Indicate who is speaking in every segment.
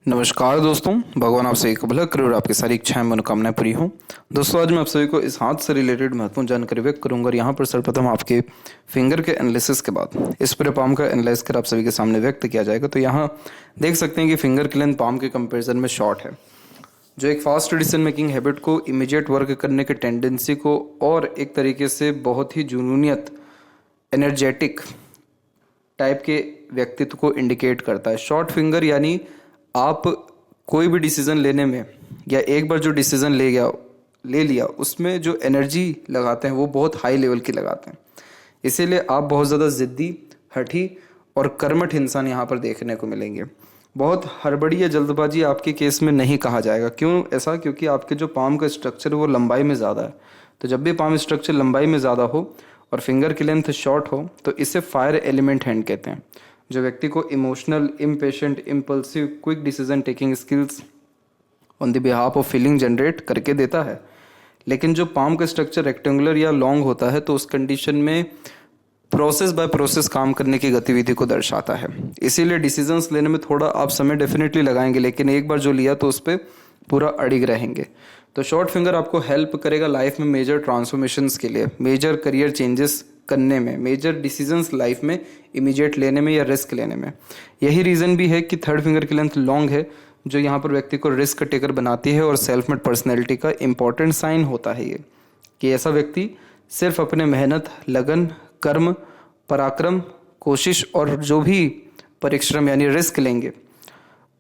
Speaker 1: नमस्कार दोस्तों, भगवान आप सभी को भला करे और आपकी सारी इच्छाएं मनोकामनाएं पूरी हों। दोस्तों, आज मैं आप सभी को इस हाथ से रिलेटेड महत्वपूर्ण जानकारी व्यक्त करूंगा और यहाँ पर सर्वप्रथम आपके फिंगर के एनालिसिस के बाद इस पूरे पाम का एनालाइज कर आप सभी के सामने व्यक्त किया जाएगा। तो यहाँ देख सकते हैं कि फिंगर की लेंथ पाम के कंपेरिजन में शॉर्ट है, जो एक फास्ट डिसीजन मेकिंग हैबिट को, इमीडिएट वर्क करने के टेंडेंसी को और एक तरीके से बहुत ही जुनूनियत, एनर्जेटिक टाइप के व्यक्तित्व को इंडिकेट करता है। शॉर्ट फिंगर यानी आप कोई भी डिसीजन लेने में या एक बार जो डिसीजन ले लिया उसमें जो एनर्जी लगाते हैं वो बहुत हाई लेवल की लगाते हैं। इसीलिए आप बहुत ज़्यादा ज़िद्दी, हठी और कर्मठ इंसान यहाँ पर देखने को मिलेंगे। बहुत हड़बड़ी या जल्दबाजी आपके केस में नहीं कहा जाएगा। क्यों ऐसा? क्योंकि आपके जो पाम का स्ट्रक्चर है वो लंबाई में ज़्यादा है। तो जब भी पाम स्ट्रक्चर लंबाई में ज़्यादा हो और फिंगर की लेंथ शॉर्ट हो तो इसे फायर एलिमेंट हैंड कहते हैं, जो व्यक्ति को emotional, impatient, impulsive, quick decision taking skills on the behalf of feeling generate करके देता है। लेकिन जो पाम का स्ट्रक्चर रेक्टेंगुलर या लॉन्ग होता है तो उस कंडीशन में प्रोसेस बाय प्रोसेस काम करने की गतिविधि को दर्शाता है। इसीलिए डिसीजंस लेने में थोड़ा आप समय डेफिनेटली लगाएंगे, लेकिन एक बार जो लिया तो उस पर पूरा अड़िग रहेंगे। तो शॉर्ट फिंगर आपको हेल्प करेगा लाइफ में मेजर ट्रांसफॉर्मेशंस के लिए, मेजर करियर चेंजेस करने में, मेजर डिसीजंस लाइफ में इमीडिएट लेने में या रिस्क लेने में। यही रीज़न भी है कि थर्ड फिंगर की लेंथ लॉन्ग है, जो यहाँ पर व्यक्ति को रिस्क टेकर बनाती है और सेल्फ मेड पर्सनैलिटी का इंपॉर्टेंट साइन होता है ये, कि ऐसा व्यक्ति सिर्फ अपने मेहनत, लगन, कर्म, पराक्रम, कोशिश और जो भी परिश्रम यानी रिस्क लेंगे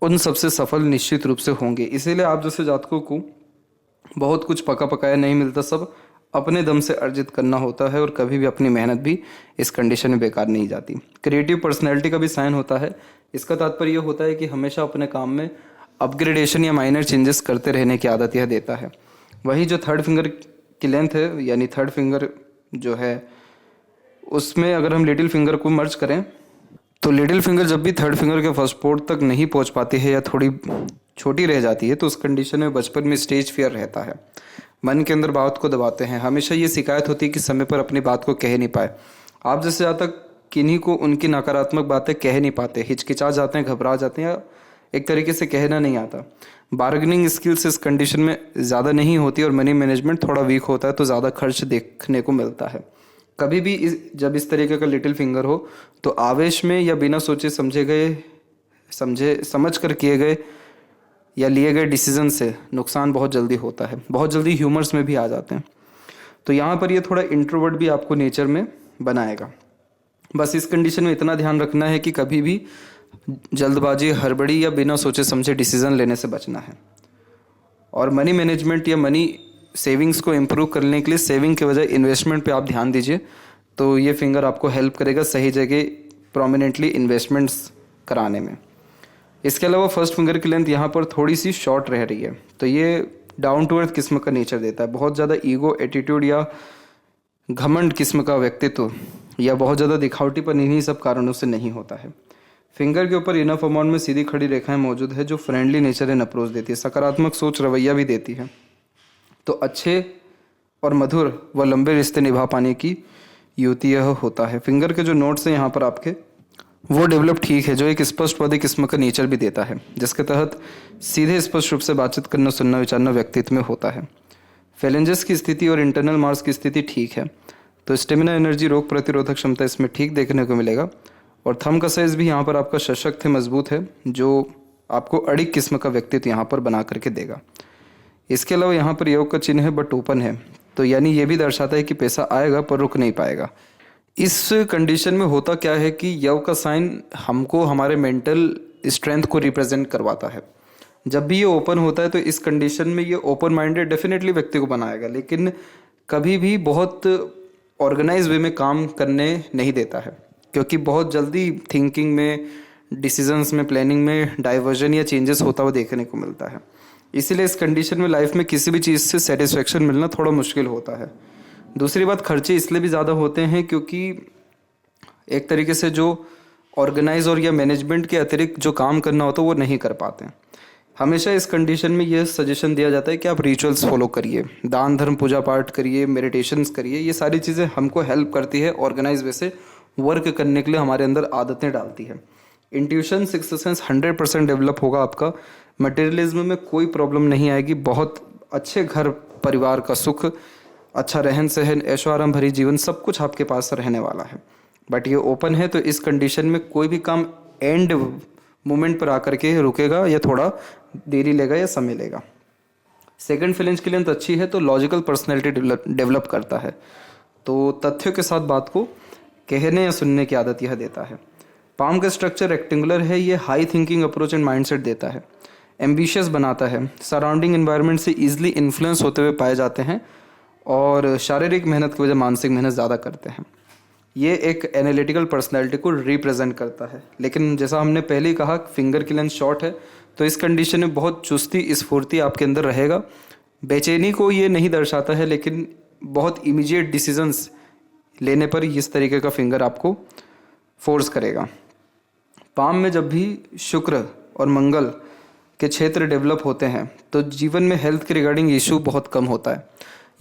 Speaker 1: उन सबसे सफल निश्चित रूप से होंगे। इसीलिए आप जैसे जातकों को बहुत कुछ पका पकाया नहीं मिलता, सब अपने दम से अर्जित करना होता है और कभी भी अपनी मेहनत भी इस कंडीशन में बेकार नहीं जाती। क्रिएटिव पर्सनैलिटी का भी साइन होता है। इसका तात्पर्य यह होता है कि हमेशा अपने काम में अपग्रेडेशन या माइनर चेंजेस करते रहने की आदत यह देता है। वही जो थर्ड फिंगर की लेंथ है यानी थर्ड फिंगर जो है उसमें अगर हम लिटिल फिंगर को मर्ज करें तो लिटिल फिंगर जब भी थर्ड फिंगर के फर्स्ट पोर्ट तक नहीं पहुंच पाती है या थोड़ी छोटी रह जाती है तो उस कंडीशन में बचपन में स्टेज फियर रहता है। मन के अंदर बात को दबाते हैं, हमेशा ये शिकायत होती है कि समय पर अपनी बात को कह नहीं पाए। आप जैसे ज़्यादा तक किन्हीं को उनकी नकारात्मक बातें कह नहीं पाते, हिचकिचा जाते हैं, घबरा जाते हैं या एक तरीके से कहना नहीं आता। बार्गेनिंग स्किल्स इस कंडीशन में ज़्यादा नहीं होती और मनी मैनेजमेंट थोड़ा वीक होता है, तो ज़्यादा खर्च देखने को मिलता है। कभी भी जब इस तरीके का लिटिल फिंगर हो तो आवेश में या बिना सोचे समझ कर किए गए या लिए गए डिसीजन से नुकसान बहुत जल्दी होता है, बहुत जल्दी ह्यूमर्स में भी आ जाते हैं। तो यहाँ पर ये थोड़ा इंट्रोवर्ट भी आपको नेचर में बनाएगा। बस इस कंडीशन में इतना ध्यान रखना है कि कभी भी जल्दबाजी, हड़बड़ी या बिना सोचे समझे डिसीजन लेने से बचना है। और मनी मैनेजमेंट या मनी सेविंग्स को इम्प्रूव करने के लिए सेविंग के बजाय इन्वेस्टमेंट पे आप ध्यान दीजिए, तो ये फिंगर आपको हेल्प करेगा सही जगह प्रोमिनेंटली इन्वेस्टमेंट्स कराने में। इसके अलावा फर्स्ट फिंगर की लेंथ यहाँ पर थोड़ी सी शॉर्ट रह रही है, तो ये डाउन टू अर्थ किस्म का नेचर देता है। बहुत ज़्यादा ईगो, एटीट्यूड या घमंड किस्म का व्यक्तित्व या बहुत ज़्यादा दिखावटीपन इन्हीं सब कारणों से नहीं होता है। फिंगर के ऊपर इनफ अमाउंट में सीधी खड़ी रेखाएं मौजूद है जो फ्रेंडली नेचर एंड अप्रोच देती है, सकारात्मक सोच, रवैया भी देती है। तो अच्छे और मधुर व लंबे रिश्ते निभा पाने की युक्ति यह होता है। फिंगर के जो नोट्स हैं यहाँ पर आपके वो डेवलप ठीक है, जो एक स्पष्टवादी किस्म का नेचर भी देता है, जिसके तहत सीधे स्पष्ट रूप से बातचीत करना, सुनना, विचारना व्यक्तित्व में होता है। फेलेंजेस की स्थिति और इंटरनल मार्स की स्थिति ठीक है, तो स्टेमिना, एनर्जी, रोग प्रतिरोधक क्षमता इसमें ठीक देखने को मिलेगा। और थंब का साइज भी यहाँ पर आपका सशक्त है, मजबूत है, जो आपको अड़िग किस्म का व्यक्तित्व यहाँ पर बना करके देगा। इसके अलावा यहाँ पर योग का चिन्ह है बट ओपन है, तो यानी ये भी दर्शाता है कि पैसा आएगा पर रुक नहीं पाएगा। इस कंडीशन में होता क्या है कि योग का साइन हमको हमारे मेंटल स्ट्रेंथ को रिप्रेजेंट करवाता है। जब भी ये ओपन होता है तो इस कंडीशन में ये ओपन माइंडेड डेफिनेटली व्यक्ति को बनाएगा, लेकिन कभी भी बहुत ऑर्गेनाइज वे में काम करने नहीं देता है, क्योंकि बहुत जल्दी थिंकिंग में, डिसीजंस में, प्लानिंग में डाइवर्जन या चेंजेस होता हुआ देखने को मिलता है। इसीलिए इस कंडीशन में लाइफ में किसी भी चीज़ से सेटिस्फेक्शन मिलना थोड़ा मुश्किल होता है। दूसरी बात, खर्चे इसलिए भी ज़्यादा होते हैं क्योंकि एक तरीके से जो ऑर्गेनाइज और या मैनेजमेंट के अतिरिक्त जो काम करना होता है वो नहीं कर पाते हैं। हमेशा इस कंडीशन में ये सजेशन दिया जाता है कि आप रिचुअल्स फॉलो करिए, दान धर्म, पूजा पाठ करिए, मेडिटेशंस करिए। ये सारी चीज़ें हमको हेल्प करती है ऑर्गेनाइज वे से वर्क करने के लिए, हमारे अंदर आदतें डालती है। इंट्यूशन, सिक्स्थ सेंस 100% डेवलप होगा आपका। मटेरियलिज्म में कोई प्रॉब्लम नहीं आएगी। बहुत अच्छे घर परिवार का सुख, अच्छा रहन सहन, ऐशो आराम भरी जीवन, सब कुछ आपके पास रहने वाला है। बट ये ओपन है, तो इस कंडीशन में कोई भी काम एंड मोमेंट पर आकर के रुकेगा या थोड़ा देरी लेगा या समय लेगा। सेकंड फ्लेंज की लेंथ अच्छी है तो लॉजिकल पर्सनैलिटी डेवलप करता है, तो तथ्यों के साथ बात को कहने या सुनने की आदत यह देता है। पाम का स्ट्रक्चर रेक्टेंगुलर है, ये high thinking approach and mindset देता है। एम्बिशियस बनाता है, सराउंडिंग एनवायरनमेंट से ईजिली इन्फ्लुएंस होते हुए पाए जाते हैं और शारीरिक मेहनत की वजह मानसिक मेहनत ज़्यादा करते हैं। ये एक एनालिटिकल पर्सनैलिटी को रिप्रेजेंट करता है। लेकिन जैसा हमने पहले ही कहा, फिंगर की लेंथ शॉर्ट है, तो इस कंडीशन में बहुत चुस्ती स्फूर्ति आपके अंदर रहेगा। बेचैनी को ये नहीं दर्शाता है, लेकिन बहुत इमीडिएट डिसीजंस लेने पर इस तरीके का फिंगर आपको फोर्स करेगा। पाम में जब भी शुक्र और मंगल के क्षेत्र डेवलप होते हैं तो जीवन में हेल्थ के रिगार्डिंग इशू बहुत कम होता है,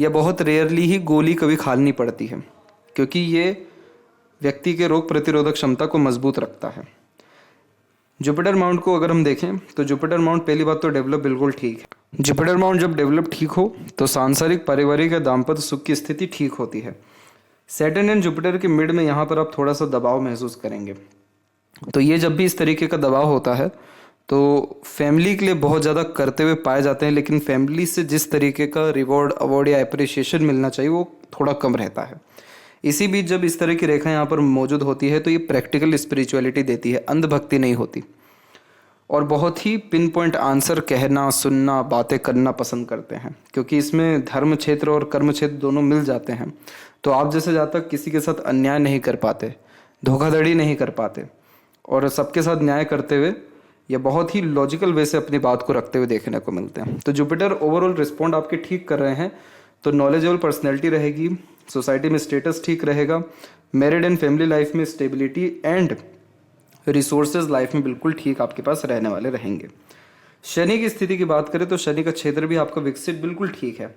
Speaker 1: या बहुत रेयरली ही गोली कभी खानी पड़ती है, क्योंकि ये व्यक्ति के रोग प्रतिरोधक क्षमता को मजबूत रखता है। जुपिटर माउंट को अगर हम देखें तो जुपिटर माउंट पहली बात तो डेवलप बिल्कुल ठीक है। जुपिटर माउंट जब डेवलप ठीक हो तो सांसारिक, पारिवारिक या दाम्पत्य सुख की स्थिति ठीक होती है। सैटर्न एंड जुपिटर के मिड में यहाँ पर आप थोड़ा सा दबाव महसूस करेंगे। तो ये जब भी इस तरीके का दबाव होता है तो फैमिली के लिए बहुत ज़्यादा करते हुए पाए जाते हैं, लेकिन फैमिली से जिस तरीके का रिवॉर्ड, अवार्ड या अप्रिसिएशन मिलना चाहिए वो थोड़ा कम रहता है। इसी बीच जब इस तरह की रेखा यहाँ पर मौजूद होती है तो ये प्रैक्टिकल स्पिरिचुअलिटी देती है, अंधभक्ति नहीं होती, और बहुत ही पिन पॉइंट आंसर कहना, सुनना, बातें करना पसंद करते हैं, क्योंकि इसमें धर्म क्षेत्र और कर्म क्षेत्र दोनों मिल जाते हैं। तो आप जैसे ज़्यादा तक किसी के साथ अन्याय नहीं कर पाते, धोखाधड़ी नहीं कर पाते, और सबके साथ न्याय करते हुए या बहुत ही लॉजिकल वे से अपनी बात को रखते हुए देखने को मिलते हैं। तो जुपिटर ओवरऑल रिस्पॉन्ड आपके ठीक कर रहे हैं तो नॉलेजेबल पर्सनैलिटी रहेगी, सोसाइटी में स्टेटस ठीक रहेगा, मैरिड एंड फैमिली लाइफ में स्टेबिलिटी एंड रिसोर्सेज लाइफ में बिल्कुल ठीक आपके पास रहने वाले रहेंगे। शनि की स्थिति की बात करें तो शनि का क्षेत्र भी आपका विकसित बिल्कुल ठीक है।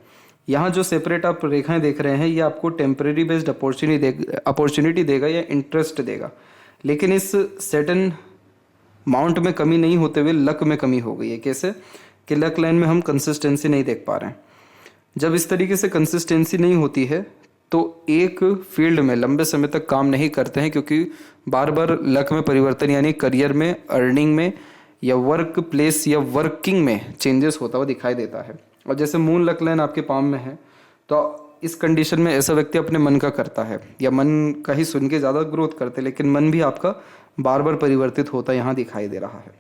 Speaker 1: यहाँ जो सेपरेट आप रेखाएं देख रहे हैं ये आपको टेम्परेरी बेस्ड अपॉर्चुनिटी देगा या इंटरेस्ट देगा, लेकिन इस सैटर्न माउंट में कमी नहीं होते हुए लक में कमी हो गई है। कैसे कि लक लाइन में हम कंसिस्टेंसी नहीं देख पा रहे हैं। जब इस तरीके से कंसिस्टेंसी नहीं होती है तो एक फील्ड में लंबे समय तक काम नहीं करते हैं, क्योंकि बार बार लक में परिवर्तन यानी करियर में, अर्निंग में या वर्क प्लेस या वर्किंग में चेंजेस होता हुआ दिखाई देता है। और जैसे मून लक लाइन आपके पाम में है तो इस कंडीशन में ऐसा व्यक्ति अपने मन का करता है या मन का ही सुन के ज़्यादा ग्रोथ करते, लेकिन मन भी आपका बार बार परिवर्तित होता यहाँ दिखाई दे रहा है।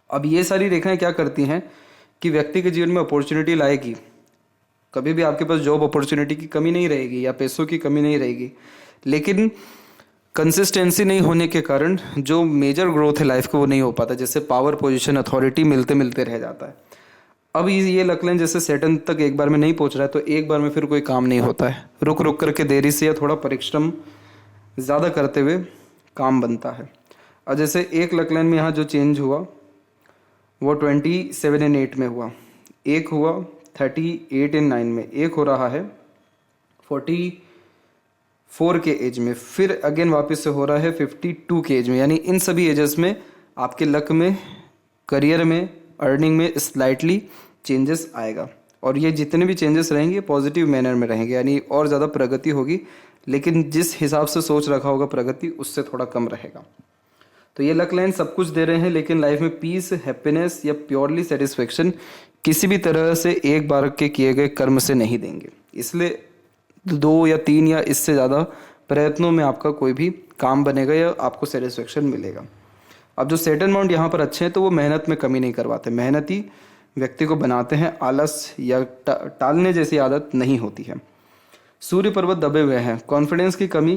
Speaker 1: अब ये सारी रेखाएं क्या करती हैं कि व्यक्ति के जीवन में अपॉर्चुनिटी लाएगी। कभी भी आपके पास जॉब अपॉर्चुनिटी की कमी नहीं रहेगी या पैसों की कमी नहीं रहेगी, लेकिन कंसिस्टेंसी नहीं होने के कारण जो मेजर ग्रोथ है लाइफ को वो नहीं हो पाता। जैसे पावर, पोजीशन, अथॉरिटी मिलते मिलते रह जाता है। अब ये लक लाइन जैसे सैटर्न तक एक बार में नहीं पहुंच रहा है तो एक बार में फिर कोई काम नहीं होता है, रुक रुक करके देरी से या थोड़ा परिश्रम ज़्यादा करते हुए काम बनता है। और जैसे एक लक लाइन में यहाँ जो चेंज हुआ वो 27 और 8 में हुआ, एक हुआ 38 और 9 में, एक हो रहा है 44 के एज में, फिर अगेन वापस से हो रहा है 52 के एज में। यानी इन सभी एजेस में आपके लक में, करियर में, अर्निंग में स्लाइटली चेंजेस आएगा, और ये जितने भी चेंजेस रहेंगे पॉजिटिव मैनर में रहेंगे, यानी और ज़्यादा प्रगति होगी, लेकिन जिस हिसाब से सोच रखा होगा प्रगति उससे थोड़ा कम रहेगा। तो ये लक लाइन सब कुछ दे रहे हैं, लेकिन लाइफ में पीस, हैप्पीनेस या प्योरली सेटिस्फेक्शन किसी भी तरह से एक बार के किए गए कर्म से नहीं देंगे। इसलिए 2 या 3 या इससे ज़्यादा प्रयत्नों में आपका कोई भी काम बनेगा या आपको सेटिस्फेक्शन मिलेगा। अब जो सैटर्न माउंट यहाँ पर अच्छे हैं तो वो मेहनत में कमी नहीं करवाते, मेहनती व्यक्ति को बनाते हैं, आलस या टालने जैसी आदत नहीं होती है। सूर्य पर्वत दबे हुए हैं, कॉन्फिडेंस की कमी,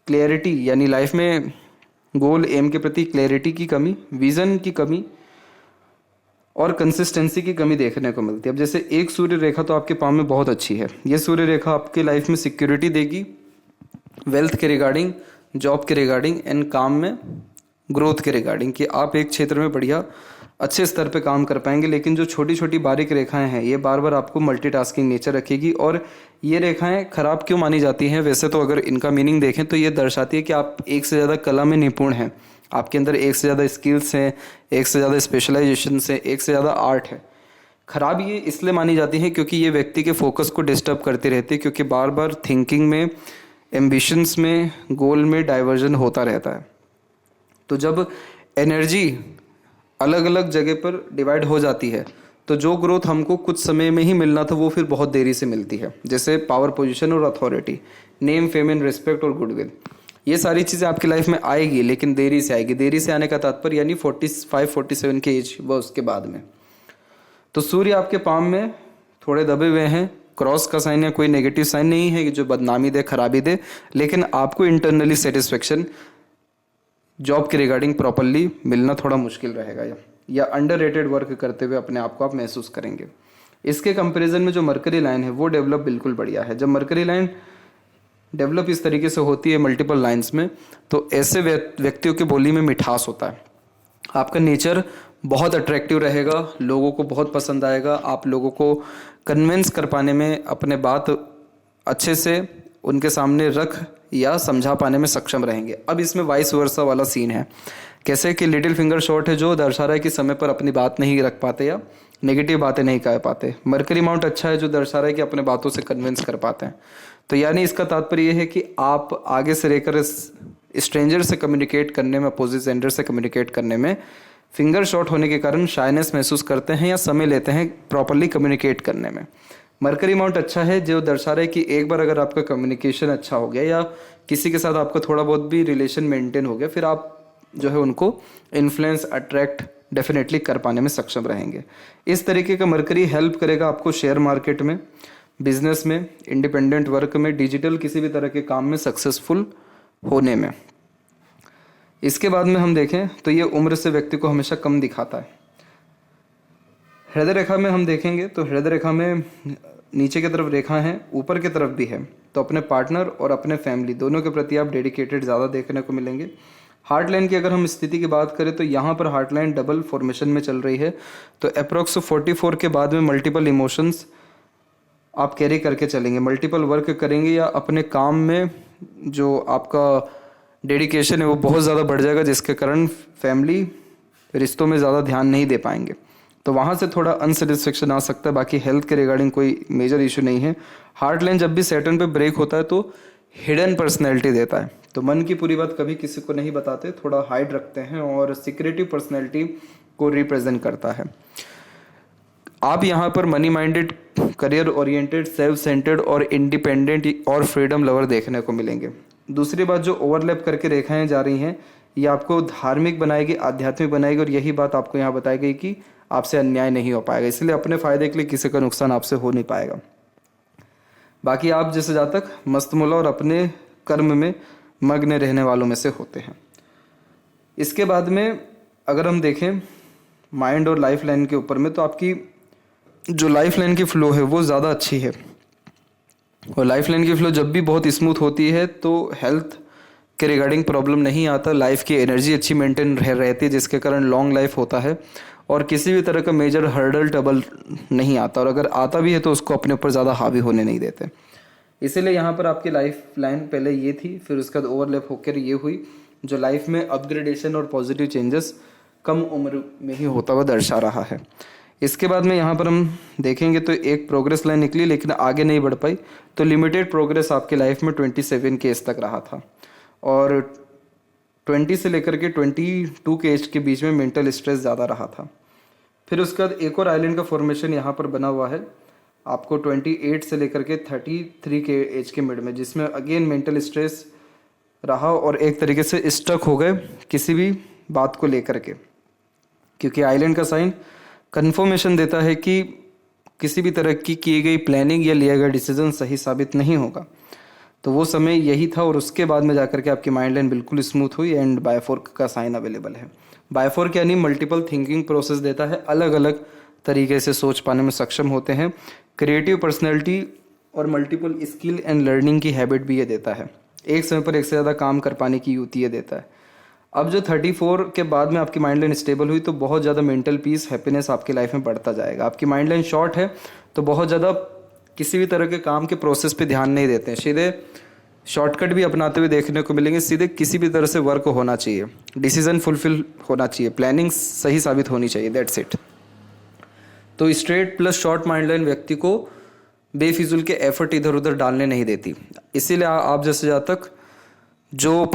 Speaker 1: क्लैरिटी यानी लाइफ में गोल एम के प्रति क्लैरिटी की कमी, विजन की कमी और कंसिस्टेंसी की कमी देखने को मिलती है। अब जैसे एक सूर्य रेखा तो आपके पाम में बहुत अच्छी है, ये सूर्य रेखा आपके लाइफ में सिक्योरिटी देगी, वेल्थ के रिगार्डिंग, जॉब के रिगार्डिंग एंड काम में ग्रोथ के रिगार्डिंग, कि आप एक क्षेत्र में बढ़िया अच्छे स्तर पे काम कर पाएंगे। लेकिन जो छोटी छोटी बारीक रेखाएं हैं ये बार बार आपको मल्टीटास्किंग नेचर रखेगी। और ये रेखाएं खराब क्यों मानी जाती हैं? वैसे तो अगर इनका मीनिंग देखें तो ये दर्शाती है कि आप एक से ज़्यादा कला में निपुण हैं, आपके अंदर एक से ज़्यादा स्किल्स हैं, एक से ज़्यादा स्पेशलाइजेशन हैं, एक से ज़्यादा आर्ट है। खराब ये इसलिए मानी जाती है क्योंकि ये व्यक्ति के फोकस को डिस्टर्ब करती रहती है, क्योंकि बार बार थिंकिंग में, एम्बिशंस में, गोल में डाइवर्जन होता रहता है। तो जब एनर्जी अलग अलग जगह पर डिवाइड हो जाती है तो जो ग्रोथ हमको कुछ समय में ही मिलना था वो फिर बहुत देरी से मिलती है। जैसे पावर पोजीशन और authority, name fame and respect और गुडविल, ये सारी चीज़ें आपकी लाइफ में आएगी लेकिन देरी से आएगी। देरी से आने का तात्पर्य यानी 45-47 के एज व उसके बाद में। तो सूर्य आपके पाम में थोड़े दबे हुए हैं, क्रॉस का साइन या कोई नेगेटिव साइन नहीं है कि जो बदनामी दे, खराबी दे, लेकिन आपको इंटरनली सेटिस्फेक्शन जॉब के रिगार्डिंग प्रॉपरली मिलना थोड़ा मुश्किल रहेगा, या अंडररेटेड वर्क करते हुए अपने आप को आप महसूस करेंगे। इसके कंपैरिजन में जो मरकरी लाइन है वो डेवलप बिल्कुल बढ़िया है। जब मरकरी लाइन डेवलप इस तरीके से होती है मल्टीपल लाइंस में, तो ऐसे व्यक्तियों की बोली में मिठास होता है। आपका नेचर बहुत अट्रैक्टिव रहेगा, लोगों को बहुत पसंद आएगा, आप लोगों को कन्विंस कर पाने में, अपने बात अच्छे से उनके सामने रख या समझा पाने में सक्षम रहेंगे। अब इसमें वाइस वर्सा वाला सीन है, कैसे कि लिटिल फिंगर शॉट है जो दर्शा रहा है कि समय पर अपनी बात नहीं रख पाते या नेगेटिव बातें नहीं कह पाते। मरकरी माउंट अच्छा है जो दर्शा रहा है कि अपने बातों से कन्विंस कर पाते हैं। तो यानी इसका तात्पर्य यह है कि आप आगे से रहकर स्ट्रेंजर से कम्युनिकेट करने में, अपोजिट जेंडर से कम्युनिकेट करने में फिंगर शॉट होने के कारण शाइनेस महसूस करते हैं या समय लेते हैं प्रॉपरली कम्युनिकेट करने में। मरकरी माउंट अच्छा है जो दर्शा रहा है कि एक बार अगर आपका कम्युनिकेशन अच्छा हो गया या किसी के साथ आपका थोड़ा बहुत भी रिलेशन मेंटेन हो गया, फिर आप जो है उनको इन्फ्लुएंस, अट्रैक्ट डेफिनेटली कर पाने में सक्षम रहेंगे। इस तरीके का मरकरी हेल्प करेगा आपको शेयर मार्केट में, बिजनेस में, इंडिपेंडेंट वर्क में, डिजिटल किसी भी तरह के काम में सक्सेसफुल होने में। इसके बाद में हम देखें तो ये उम्र से व्यक्ति को हमेशा कम दिखाता है। हृदय रेखा में हम देखेंगे तो हृदय रेखा में नीचे की तरफ रेखा है, ऊपर की तरफ भी है, तो अपने पार्टनर और अपने फैमिली दोनों के प्रति आप डेडिकेटेड ज़्यादा देखने को मिलेंगे। हार्ट लाइन की अगर हम स्थिति की बात करें तो यहाँ पर हार्ट लाइन डबल फॉर्मेशन में चल रही है, तो अप्रोक्स 44 के बाद में मल्टीपल इमोशंस आप कैरी करके चलेंगे, मल्टीपल वर्क करेंगे या अपने काम में जो आपका डेडिकेशन है वो बहुत ज़्यादा बढ़ जाएगा, जिसके कारण फैमिली रिश्तों में ज़्यादा ध्यान नहीं दे पाएंगे। तो वहाँ से थोड़ा अनसेटिस्फेक्शन आ सकता है, बाकी हेल्थ के रिगार्डिंग कोई मेजर इशू नहीं है। हार्ट लाइन जब भी सैटर्न पे ब्रेक होता है तो हिडन पर्सनैलिटी देता है, तो मन की पूरी बात कभी किसी को नहीं बताते, थोड़ा हाइड रखते हैं और सीक्रेटिव पर्सनैलिटी को रिप्रेजेंट करता है। आप यहाँ पर money minded, career oriented, self centred और इंडिपेंडेंट और फ्रीडम लवर देखने को मिलेंगे। दूसरी बात, जो ओवरलैप करके रेखाएं जा रही हैं ये आपको धार्मिक बनाएगी, आध्यात्मिक बनाएगी, और यही बात आपको यहाँ बताई गई कि आपसे अन्याय नहीं हो पाएगा, इसलिए अपने फायदे के लिए किसी का नुकसान आपसे हो नहीं पाएगा। बाकी आप जैसे जातक मस्तमूला और अपने कर्म में मग्न रहने वालों में से होते हैं। इसके बाद में अगर हम देखें माइंड और लाइफ लाइन के ऊपर में, तो आपकी जो लाइफ लाइन की फ्लो है वो ज़्यादा अच्छी है, और लाइफ लाइन की फ्लो जब भी बहुत स्मूथ होती है तो हेल्थ के रिगार्डिंग प्रॉब्लम नहीं आता, लाइफ की एनर्जी अच्छी मेंटेन रहती है, जिसके कारण लॉन्ग लाइफ होता है और किसी भी तरह का मेजर हर्डल टबल नहीं आता, और अगर आता भी है तो उसको अपने ऊपर ज़्यादा हावी होने नहीं देते। इसीलिए यहाँ पर आपकी लाइफ लाइन पहले ये थी, फिर उसके बाद ओवरलैप होकर ये हुई, जो लाइफ में अपग्रेडेशन और पॉजिटिव चेंजेस कम उम्र में ही होता हुआ दर्शा रहा है। इसके बाद में यहाँ पर हम देखेंगे तो एक प्रोग्रेस लाइन निकली लेकिन आगे नहीं बढ़ पाई, तो लिमिटेड प्रोग्रेस आपकी लाइफ में 27 के एज तक रहा था, और 20 से लेकर के 22 के एज के बीच में मेंटल स्ट्रेस ज़्यादा रहा था। फिर उसके बाद एक और आइलैंड का फॉर्मेशन यहाँ पर बना हुआ है आपको 28 से लेकर के 33 के एज के मिड में, जिसमें अगेन मेंटल स्ट्रेस रहा और एक तरीके से स्टक हो गए किसी भी बात को लेकर के, क्योंकि आइलैंड का साइन कन्फर्मेशन देता है कि किसी भी तरह की गई प्लानिंग या लिया गया डिसीजन सही साबित नहीं होगा। तो वो समय यही था, और उसके बाद में जाकर के आपकी माइंड लाइन बिल्कुल स्मूथ हुई एंड बायफोर्क का साइन अवेलेबल है। बायफोर्क यानी मल्टीपल थिंकिंग प्रोसेस देता है, अलग अलग तरीके से सोच पाने में सक्षम होते हैं, क्रिएटिव पर्सनैलिटी और मल्टीपल स्किल एंड लर्निंग की हैबिट भी ये देता है, एक समय पर एक से ज़्यादा काम कर पाने की युक्ति ये देता है। अब जो 34 के बाद में आपकी माइंड लाइन स्टेबल हुई तो बहुत ज़्यादा मेंटल पीस, हैप्पीनेस आपकी लाइफ में बढ़ता जाएगा। आपकी माइंड लाइन शॉर्ट है तो बहुत ज़्यादा किसी भी तरह के काम के प्रोसेस पे ध्यान नहीं देते हैं, सीधे शॉर्टकट भी अपनाते हुए देखने को मिलेंगे। सीधे किसी भी तरह से वर्क होना चाहिए, डिसीजन फुलफिल होना चाहिए, प्लानिंग सही साबित होनी चाहिए, दैट्स इट। तो straight plus short mind line व्यक्ति को बेफिजुल के एफर्ट इधर उधर डालने नहीं देती। इसीलिए आप जैसे जातक जो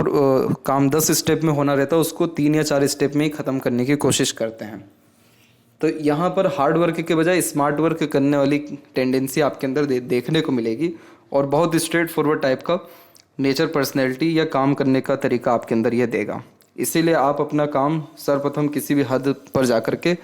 Speaker 1: काम 10 स्टेप में होना रहता है उसको 3 या 4 स्टेप में ही ख़त्म करने की कोशिश करते हैं। तो यहाँ पर हार्ड वर्क के बजाय स्मार्ट वर्क करने वाली टेंडेंसी आपके अंदर देखने को मिलेगी, और बहुत स्ट्रेट फॉरवर्ड टाइप का नेचर, पर्सनैलिटी या काम करने का तरीका आपके अंदर यह देगा। इसीलिए आप अपना काम सर्वप्रथम किसी भी हद पर जाकर के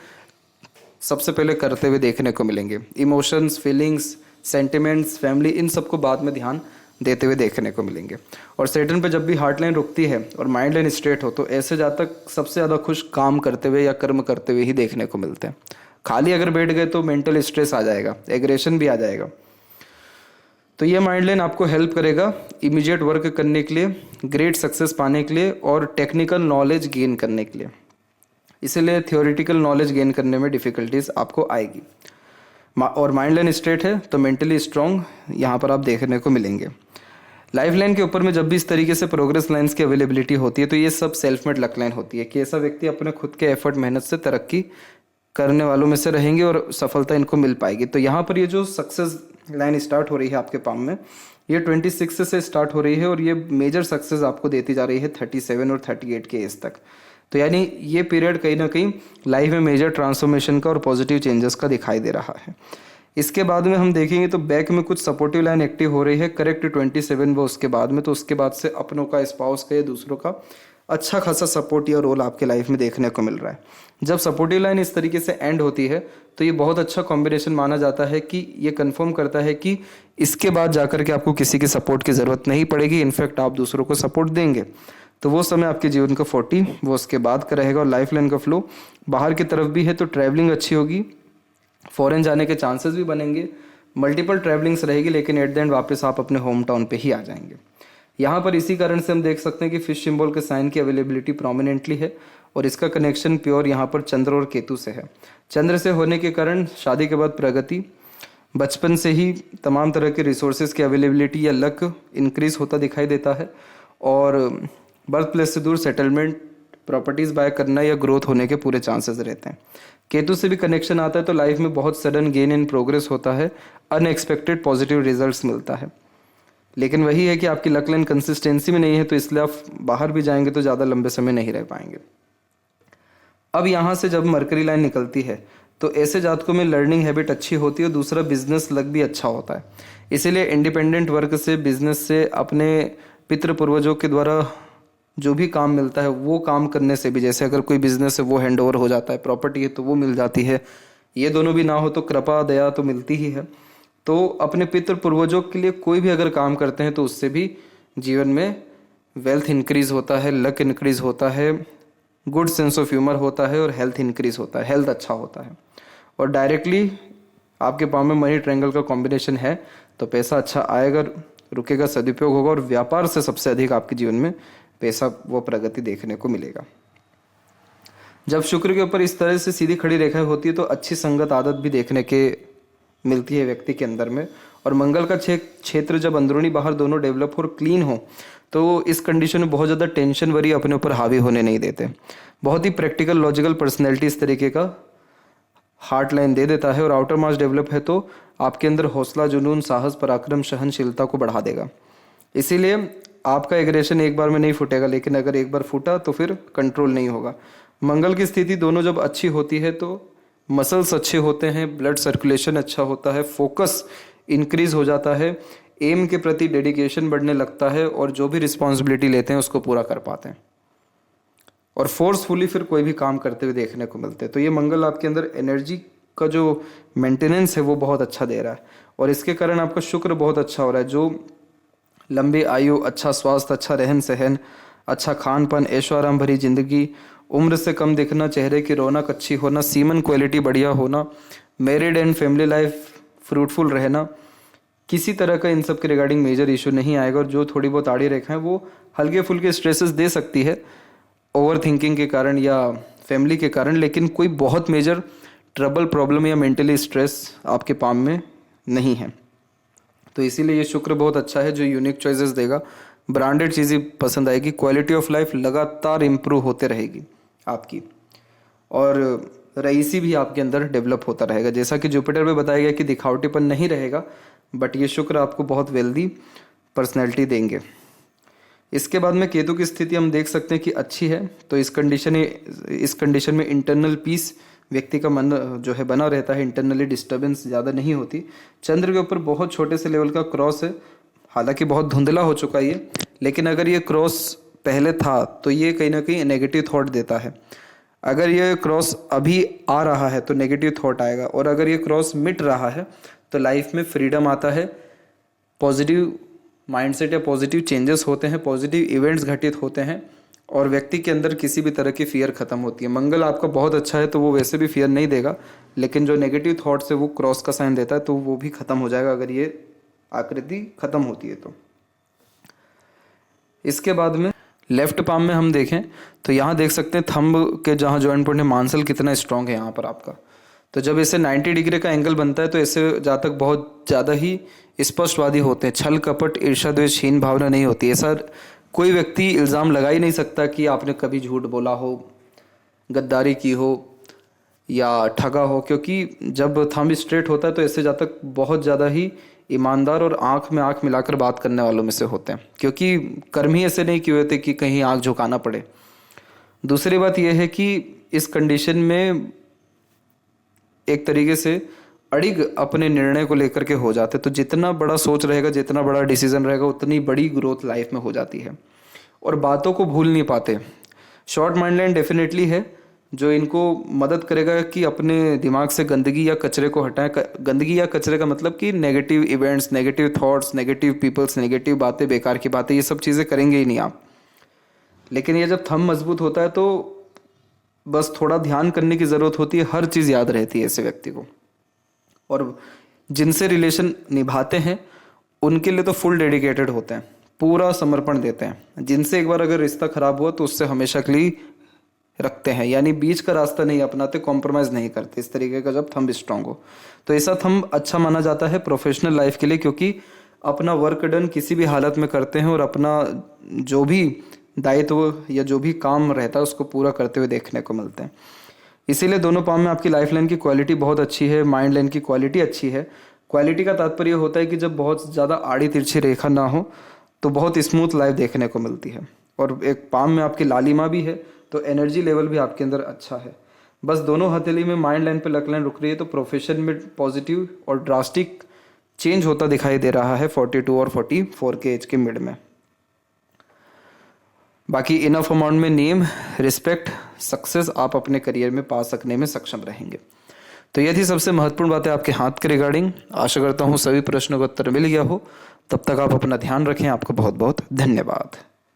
Speaker 1: सबसे पहले करते हुए देखने को मिलेंगे। इमोशंस, फीलिंग्स, सेंटिमेंट्स, फैमिली, इन सबको बाद में ध्यान देते हुए देखने को मिलेंगे। और सैटर्न पे जब भी हार्ट लाइन रुकती है और माइंड लाइन स्ट्रेट हो तो ऐसे जातक सबसे ज़्यादा खुश काम करते हुए या कर्म करते हुए ही देखने को मिलते हैं। खाली अगर बैठ गए तो मेंटल स्ट्रेस आ जाएगा, एग्रेशन भी आ जाएगा। तो ये माइंड लाइन आपको हेल्प करेगा इमीडिएट वर्क करने के लिए, ग्रेट सक्सेस पाने के लिए और टेक्निकल नॉलेज गेन करने के लिए। इसीलिए थियोरिटिकल नॉलेज गेन करने में डिफ़िकल्टीज आपको आएगी। और माइंड लाइन स्ट्रेट है तो मेंटली स्ट्रांग यहाँ पर आप देखने को मिलेंगे। लाइफ लाइन के ऊपर में जब भी इस तरीके से प्रोग्रेस लाइंस की अवेलेबिलिटी होती है तो ये सब सेल्फ मेड लक लाइन होती है कि ऐसा व्यक्ति अपने खुद के एफर्ट, मेहनत से तरक्की करने वालों में से रहेंगे और सफलता इनको मिल पाएगी। तो यहाँ पर ये जो सक्सेस लाइन स्टार्ट हो रही है आपके पाम में, ये 26 से स्टार्ट हो रही है और ये मेजर सक्सेस आपको देती जा रही है 37 और 38 के एज तक। तो यानी ये पीरियड कहीं ना कहीं लाइफ में मेजर ट्रांसफॉर्मेशन का और पॉजिटिव चेंजेस का दिखाई दे रहा है। इसके बाद में हम देखेंगे तो बैक में कुछ सपोर्टिव लाइन एक्टिव हो रही है करेक्ट 27 वो उसके बाद में। तो उसके बाद से अपनों का, स्पाउस का या दूसरों का अच्छा खासा सपोर्ट या रोल आपके लाइफ में देखने को मिल रहा है। जब सपोर्टिव लाइन इस तरीके से एंड होती है तो ये बहुत अच्छा कॉम्बिनेशन माना जाता है कि ये कंफर्म करता है कि इसके बाद जाकर के आपको किसी की सपोर्ट की ज़रूरत नहीं पड़ेगी, इनफैक्ट आप दूसरों को सपोर्ट देंगे। तो वो समय आपके जीवन का 40 वो उसके बाद का रहेगा। और लाइफ लाइन का फ्लो बाहर की तरफ भी है तो ट्रैवलिंग अच्छी होगी, फॉरेन जाने के चांसेस भी बनेंगे, मल्टीपल ट्रैवलिंग्स रहेगी, लेकिन एट द एंड वापस आप अपने होम टाउन पे ही आ जाएंगे। यहाँ पर इसी कारण से हम देख सकते हैं कि फिश सिंबल के साइन की अवेलेबिलिटी प्रोमिनेंटली है और इसका कनेक्शन प्योर यहाँ पर चंद्र और केतु से है। चंद्र से होने के कारण शादी के बाद प्रगति, बचपन से ही तमाम तरह के रिसोर्सेज की अवेलेबिलिटी या लक इंक्रीज होता दिखाई देता है, और बर्थ प्लेस से दूर सेटलमेंट, प्रॉपर्टीज़ बाय करना या ग्रोथ होने के पूरे चांसेस रहते हैं। केतु से भी कनेक्शन आता है तो लाइफ में बहुत सडन गेन इन प्रोग्रेस होता है, अनएक्सपेक्टेड पॉजिटिव रिजल्ट्स मिलता है। लेकिन वही है कि आपकी लक लाइन कंसिस्टेंसी में नहीं है तो इसलिए आप बाहर भी जाएंगे तो ज़्यादा लंबे समय नहीं रह पाएंगे। अब यहाँ से जब मरकरी लाइन निकलती है तो ऐसे जातकों में लर्निंग हैबिट अच्छी होती है और दूसरा बिजनेस लक भी अच्छा होता है। इसीलिए इंडिपेंडेंट वर्क से, बिजनेस से, अपने पितृ पूर्वजों के द्वारा जो भी काम मिलता है वो काम करने से भी, जैसे अगर कोई बिजनेस है वो हैंड ओवर हो जाता है, प्रॉपर्टी है तो वो मिल जाती है, ये दोनों भी ना हो तो कृपा दया तो मिलती ही है। तो अपने पितृ पूर्वजों के लिए कोई भी अगर काम करते हैं तो उससे भी जीवन में वेल्थ इंक्रीज होता है, लक इंक्रीज होता है, गुड सेंस ऑफ ह्यूमर होता है और हेल्थ इंक्रीज होता है, हेल्थ अच्छा होता है। और डायरेक्टली आपके पास में मनी ट्रायंगल का कॉम्बिनेशन है तो पैसा अच्छा आएगा, रुकेगा, सदुपयोग होगा और व्यापार से सबसे अधिक आपके जीवन में पैसा वो प्रगति देखने को मिलेगा। जब शुक्र के ऊपर इस तरह से सीधी खड़ी रेखा होती है तो अच्छी संगत आदत भी देखने के मिलती है व्यक्ति के अंदर में। और मंगल का क्षेत्र जब अंदरूनी बाहर दोनों डेवलप हो और क्लीन हो तो इस कंडीशन में बहुत ज़्यादा टेंशन वरी अपने ऊपर हावी होने नहीं देते। बहुत ही प्रैक्टिकल, लॉजिकल पर्सनैलिटी इस तरीके का हार्ट लाइन दे देता है। और आउटर मास डेवलप है तो आपके अंदर हौसला, जुनून, साहस, पराक्रम, सहनशीलता को बढ़ा देगा। इसीलिए आपका एग्रेशन एक बार में नहीं फूटेगा, लेकिन अगर एक बार फूटा तो फिर कंट्रोल नहीं होगा। मंगल की स्थिति दोनों जब अच्छी होती है तो मसल्स अच्छे होते हैं, ब्लड सर्कुलेशन अच्छा होता है, फोकस इंक्रीज हो जाता है, एम के प्रति डेडिकेशन बढ़ने लगता है और जो भी रिस्पॉन्सिबिलिटी लेते हैं उसको पूरा कर पाते हैं और फोर्सफुली फिर कोई भी काम करते हुए देखने को मिलते हैं। तो ये मंगल आपके अंदर एनर्जी का जो मेंटेनेंस है वो बहुत अच्छा दे रहा है और इसके कारण आपका शुक्र बहुत अच्छा हो रहा है, जो लंबी आयु, अच्छा स्वास्थ्य, अच्छा रहन सहन, अच्छा खान पान, ऐशो आराम भरी जिंदगी, उम्र से कम दिखना, चेहरे की रौनक अच्छी होना, सीमन क्वालिटी बढ़िया होना, married and family life fruitful रहना, किसी तरह का इन सब के रिगार्डिंग मेजर इशू नहीं आएगा। और जो थोड़ी बहुत आड़ी रेखाएं वो हल्के फुल्के स्ट्रेसेस दे सकती है ओवर थिंकिंग के कारण या फैमिली के कारण, लेकिन कोई बहुत मेजर ट्रबल, प्रॉब्लम या मेंटली स्ट्रेस आपके पाम में नहीं है। तो इसीलिए ये शुक्र बहुत अच्छा है जो यूनिक चॉइसेस देगा, ब्रांडेड चीज़ें पसंद आएगी, क्वालिटी ऑफ लाइफ लगातार इम्प्रूव होते रहेगी आपकी, और रईसी भी आपके अंदर डेवलप होता रहेगा। जैसा कि जुपिटर में बताया गया कि दिखावटीपन नहीं रहेगा, बट ये शुक्र आपको बहुत वेल्दी पर्सनैलिटी देंगे। इसके बाद में केतु की स्थिति हम देख सकते हैं कि अच्छी है, तो इस कंडीशन में इंटरनल पीस व्यक्ति का मन जो है बना रहता है, इंटरनली डिस्टर्बेंस ज़्यादा नहीं होती। चंद्र के ऊपर बहुत छोटे से लेवल का क्रॉस है, हालांकि बहुत धुंधला हो चुका है ये, लेकिन अगर ये क्रॉस पहले था तो ये कहीं ना कहीं नेगेटिव थॉट देता है। अगर ये क्रॉस अभी आ रहा है तो नेगेटिव थॉट आएगा, और अगर ये क्रॉस मिट रहा है तो लाइफ में फ्रीडम आता है, पॉजिटिव माइंडसेट या पॉजिटिव चेंजेस होते हैं, पॉजिटिव इवेंट्स घटित होते हैं, और व्यक्ति के अंदर किसी भी तरह की फियर खत्म होती है। मंगल आपका बहुत अच्छा है तो वो वैसे भी फियर नहीं देगा, लेकिन जो नेगेटिव थॉट्स है वो क्रॉस का साइन देता है, तो वो भी खत्म हो जाएगा अगर ये आकृति खत्म होती है तो। इसके बाद में लेफ्ट पाम में हम देखें तो यहाँ देख सकते हैं थंब के जहाँ जॉइंट पॉइंट है, मांसल कितना स्ट्रांग है यहाँ पर आपका। तो जब इसे 90 डिग्री का एंगल बनता है तो इससे जहाँ तक बहुत ज़्यादा ही स्पष्टवादी होते हैं, छल कपट ईर्ष्या द्वेष हीन भावना नहीं होती। ऐसा कोई व्यक्ति इल्ज़ाम लगा ही नहीं सकता कि आपने कभी झूठ बोला हो, गद्दारी की हो या ठगा हो, क्योंकि जब थंब स्ट्रेट होता है तो इससे जहाँ तक बहुत ज़्यादा ही ईमानदार और आंख में आंख मिलाकर बात करने वालों में से होते हैं, क्योंकि कर्म ही ऐसे नहीं किए होते कि कहीं आंख झुकाना पड़े। दूसरी बात यह है कि इस कंडीशन में एक तरीके से अड़िग अपने निर्णय को लेकर के हो जाते, तो जितना बड़ा सोच रहेगा, जितना बड़ा डिसीजन रहेगा, उतनी बड़ी ग्रोथ लाइफ में हो जाती है, और बातों को भूल नहीं पाते। शॉर्ट माइंड लाइन डेफिनेटली है जो इनको मदद करेगा कि अपने दिमाग से गंदगी या कचरे को हटाएं। गंदगी या कचरे का मतलब कि negative events, negative thoughts, negative peoples, negative बातें, बेकार की बातें, ये सब चीज़ें करेंगे ही नहीं आप। लेकिन ये जब थंब मजबूत होता है तो बस थोड़ा ध्यान करने की ज़रूरत होती है, हर चीज़ याद रहती है ऐसे व्यक्ति को, और जिनसे रिलेशन निभाते हैं उनके लिए तो फुल डेडिकेटेड होते हैं, पूरा समर्पण देते हैं। जिनसे एक बार अगर रिश्ता खराब हुआ तो उससे हमेशा के लिए रखते हैं, यानी बीच का रास्ता नहीं अपनाते, कॉम्प्रोमाइज़ नहीं करते। इस तरीके का जब थंब स्ट्रांग हो तो ऐसा थंब अच्छा माना जाता है प्रोफेशनल लाइफ के लिए, क्योंकि अपना वर्क डन किसी भी हालत में करते हैं और अपना जो भी दायित्व या जो भी काम रहता है उसको पूरा करते हुए देखने को मिलते हैं। इसीलिए दोनों पाम में आपकी लाइफ लाइन की क्वालिटी बहुत अच्छी है, माइंड लाइन की क्वालिटी अच्छी है। क्वालिटी का तात्पर्य होता है कि जब बहुत ज़्यादा आड़ी तिरछी रेखा ना हो तो बहुत स्मूथ लाइफ देखने को मिलती है, और एक पाम में आपकी लालिमा भी है तो एनर्जी लेवल भी आपके अंदर अच्छा है। बस दोनों हथेली में माइंड लाइन पे लक लाइन रुक रही है तो प्रोफेशन में पॉजिटिव और ड्रास्टिक चेंज होता दिखाई दे रहा है 42 और 44 के एज के मिड में। बाकी इनफ अमाउंट में नेम, रिस्पेक्ट, सक्सेस आप अपने करियर में पा सकने में सक्षम रहेंगे। तो ये थी सबसे महत्वपूर्ण बातें आपके हाथ के रिगार्डिंग। आशा करता हूँ सभी प्रश्नों का उत्तर मिल गया हो। तब तक आप अपना ध्यान रखें। आपका बहुत बहुत धन्यवाद।